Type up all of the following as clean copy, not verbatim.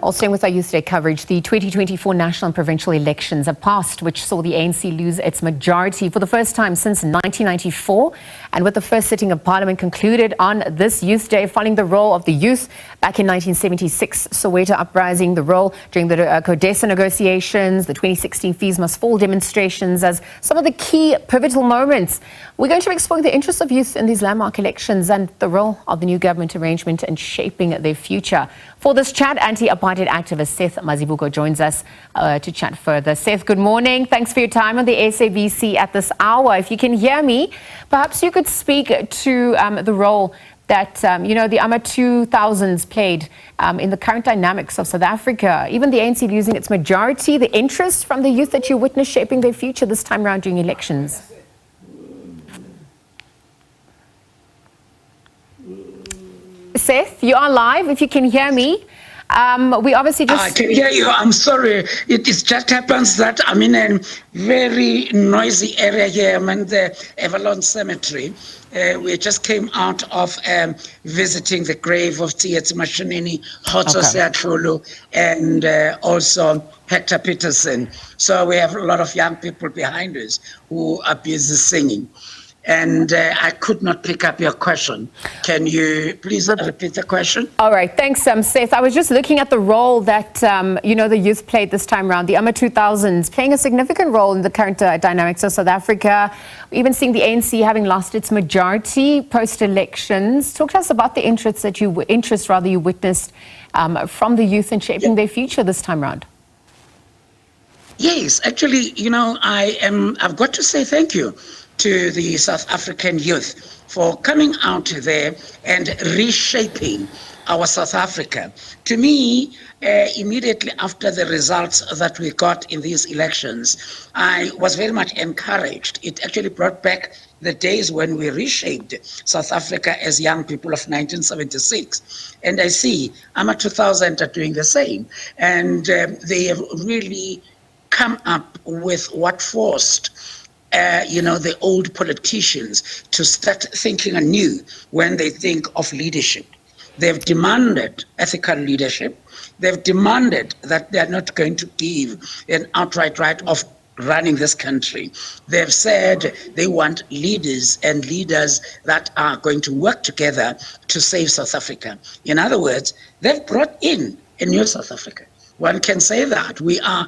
Well, staying with our Youth Day coverage, the 2024 national and provincial elections have passed, which saw the ANC lose its majority for the first time since 1994. And with the first sitting of Parliament concluded on this Youth Day, following the role of the youth back in 1976, Soweto uprising, the role during the Codesa negotiations, the 2016 Fees Must Fall demonstrations as some of the key pivotal moments. We're going to explore the interests of youth in these landmark elections and the role of the new government arrangement in shaping their future. For this chat, Anti-Apartheid activist Seth Mazibuko joins us to chat further. Seth, good morning. Thanks for your time on the SABC at this hour. If you can hear me, perhaps you could speak to the role that, the AMA 2000s played in the current dynamics of South Africa, even the ANC losing its majority, the interest from the youth that you witnessed shaping their future this time around during elections. Seth, you are live, if you can hear me. We obviously just... I can hear you. I'm sorry. It just happens that I'm in a very noisy area here. I'm in the Avalon Cemetery. We just came out of visiting the grave of T.S. Mashinini, Hotso Seatlulu, and also Hector Peterson. So we have a lot of young people behind us who are busy singing. And I could not pick up your question. Can you please repeat the question? All right. Thanks, Seth. I was just looking at the role that, the youth played this time around, the AMA 2000s, playing a significant role in the current dynamics of South Africa, even seeing the ANC having lost its majority post-elections. Talk to us about the interest that you witnessed from the youth in shaping their future this time around. Yes, actually, I've got to say thank you to the South African youth for coming out there and reshaping our South Africa. To me, immediately after the results that we got in these elections, I was very much encouraged. It actually brought back the days when we reshaped South Africa as young people of 1976. And I see AMA 2000 are doing the same. And they have really come up with what forced the old politicians to start thinking anew when they think of leadership. They've demanded ethical leadership. They've demanded that they are not going to give an outright right of running this country. They've said they want leaders and leaders that are going to work together to save South Africa. In other words, they've brought in a new South Africa. One can say that we are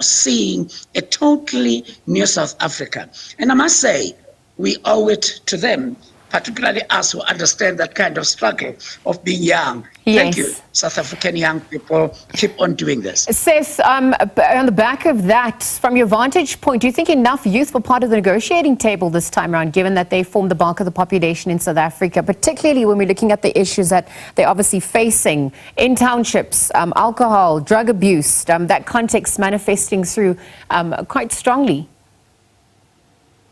seeing a totally new South Africa. And I must say, we owe it to them, particularly us who understand that kind of struggle of being young. Yes. Thank you, South African young people. Keep on doing this. Seth, on the back of that, from your vantage point, do you think enough youth were part of the negotiating table this time around, given that they form the bulk of the population in South Africa, particularly when we're looking at the issues that they're obviously facing in townships, alcohol, drug abuse, that context manifesting through quite strongly?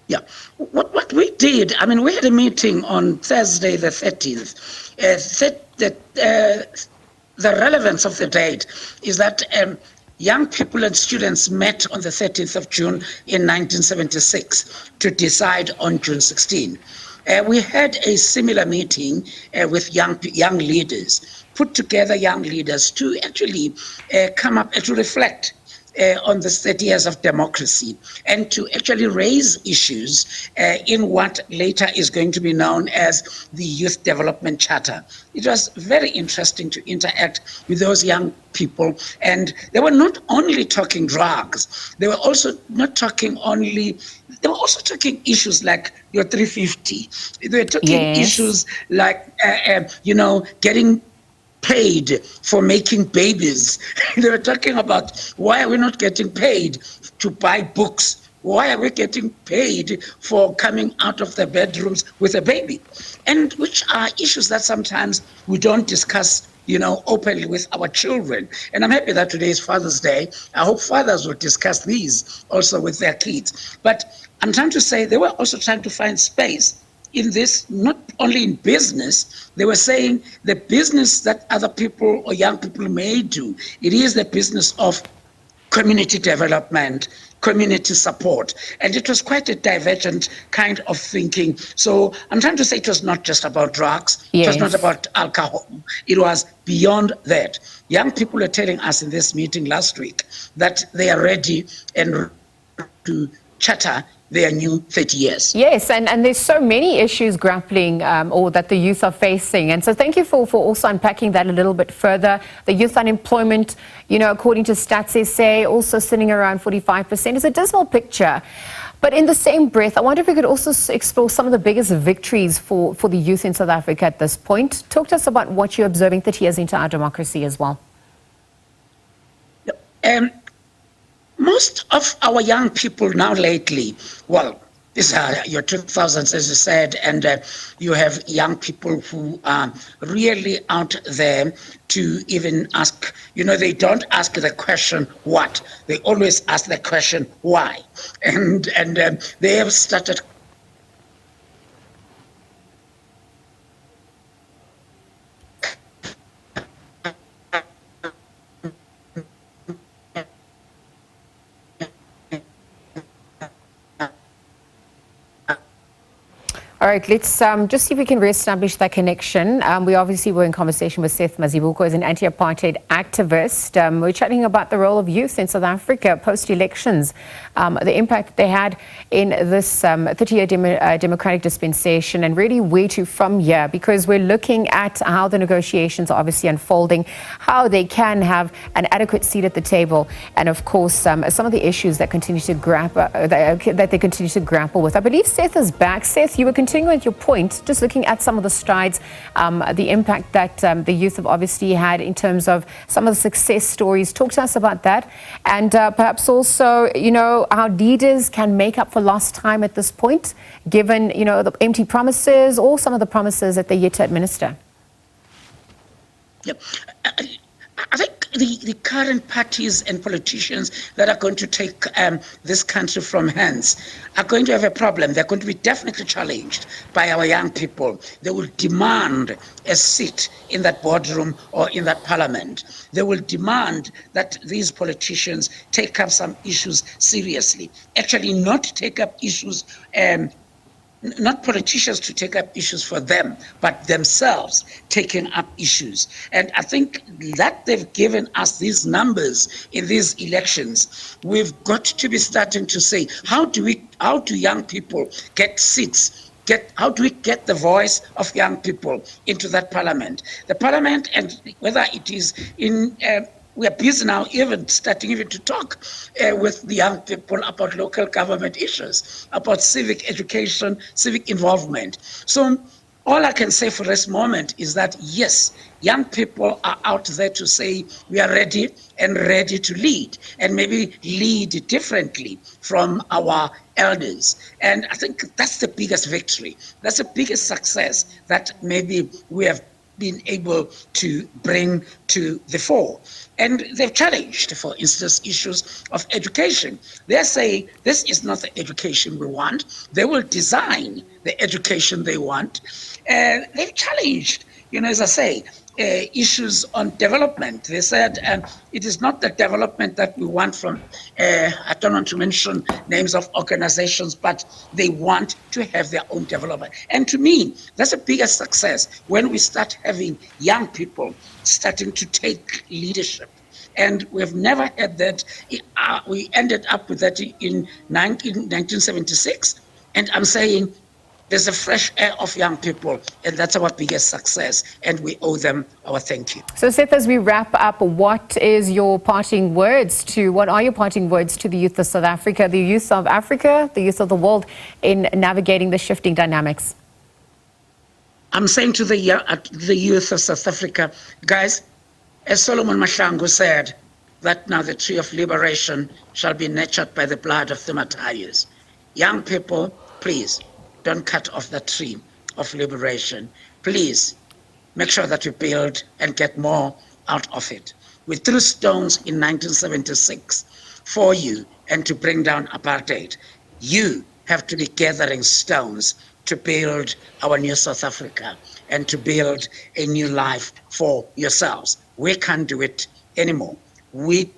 Yeah, what we did, we had a meeting on Thursday the 13th. The relevance of the date is that young people and students met on the 13th of June in 1976 to decide on June 16. We had a similar meeting with young leaders, put together young leaders to actually come up and to reflect on the 30 years of democracy and to actually raise issues in what later is going to be known as the Youth Development Charter. It was very interesting to interact with those young people, and they were not only talking drugs, they were also talking issues like your 350. They were talking issues like, getting paid for making babies. They were talking about why are we not getting paid to buy books? Why are we getting paid for coming out of the bedrooms with a baby? And which are issues that sometimes we don't discuss openly with our children. And I'm happy that today is Father's Day. I hope fathers will discuss these also with their kids. But I'm trying to say they were also trying to find space in this, not only in business. They were saying the business that other people or young people may do, it is the business of community development, community support. And it was quite a divergent kind of thinking. So I'm trying to say it was not just about drugs, Yes. It was not about alcohol. It was beyond that. Young people are telling us in this meeting last week that they are ready and to chatter their new 30 years. Yes, and there's so many issues grappling or that the youth are facing. And so thank you for also unpacking that a little bit further. The youth unemployment, according to Stats SA, also sitting around 45% is a dismal picture. But in the same breath, I wonder if we could also explore some of the biggest victories for the youth in South Africa at this point. Talk to us about what you're observing 30 years into our democracy as well. Most of our young people now lately, well, these are your 2000s, as you said, and you have young people who are really out there to even ask, they don't ask the question what, they always ask the question why. And they have started All right, let's just see if we can reestablish that connection. We obviously were in conversation with Seth Mazibuko, as an anti-apartheid activist. We're chatting about the role of youth in South Africa post-elections, the impact that they had in this 30-year democratic dispensation, and really where to from here, because we're looking at how the negotiations are obviously unfolding, how they can have an adequate seat at the table, and of course some of the issues that continue to that they continue to grapple with. I believe Seth is back. Seth, you were continuing with your point, just looking at some of the strides, the impact that the youth have obviously had in terms of some of the success stories. Talk to us about that, and perhaps also, how leaders can make up for lost time at this point, given, the empty promises or some of the promises that they're yet to administer. Yep. I think the current parties and politicians that are going to take this country from hands are going to have a problem. They're going to be definitely challenged by our young people. They will demand a seat in that boardroom or in that parliament. They will demand that these politicians take up some issues seriously. Actually, not take up issues not politicians to take up issues for them, but themselves taking up issues. And I think that they've given us these numbers in these elections. We've got to be starting to say, how do young people get seats? How do we get the voice of young people into that parliament? The parliament, and whether it is in we are busy now starting to talk with the young people about local government issues, about civic education, civic involvement. So all I can say for this moment is that, yes, young people are out there to say we are ready and ready to lead, and maybe lead differently from our elders. And I think that's the biggest victory. That's the biggest success that maybe we have been able to bring to the fore. And they've challenged, for instance, issues of education. They say this is not the education we want. They will design the education they want. They've challenged, as I say, issues on development. They said it is not the development that we want from, I don't want to mention names of organizations, but they want to have their own development. And to me, that's a bigger success when we start having young people starting to take leadership. And we've never had that. We ended up with that in 1976. And I'm saying there's a fresh air of young people, and that's our biggest success, and we owe them our thank you. So, Seth, as we wrap up, what are your parting words to the youth of South Africa, the youth of Africa, the youth of the world, in navigating the shifting dynamics? I'm saying to the youth of South Africa, guys, as Solomon Mahlangu said, that now the tree of liberation shall be nurtured by the blood of the martyrs. Young people, please, don't cut off the tree of liberation. Please make sure that you build and get more out of it. We threw stones in 1976 for you and to bring down apartheid. You have to be gathering stones to build our new South Africa and to build a new life for yourselves. We can't do it anymore. We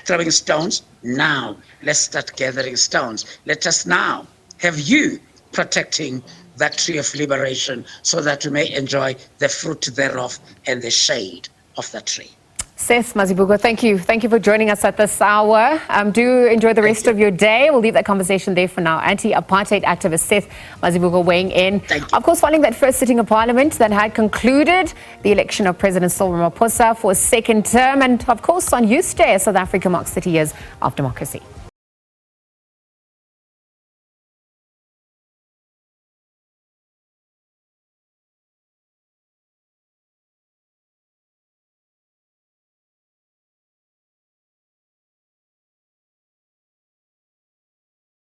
throwing stones. Now, let's start gathering stones. Let us now have you protecting that tree of liberation so that we may enjoy the fruit thereof and the shade of the tree. Seth Mazibuko, thank you. Thank you for joining us at this hour. Do enjoy the rest of your day. We'll leave that conversation there for now. Anti-Apartheid activist Seth Mazibuko weighing in. Thank you. Of course, following that first sitting of Parliament that had concluded the election of President Cyril Ramaphosa for a second term. And of course, on Youth Day, South Africa marks 30 years of democracy.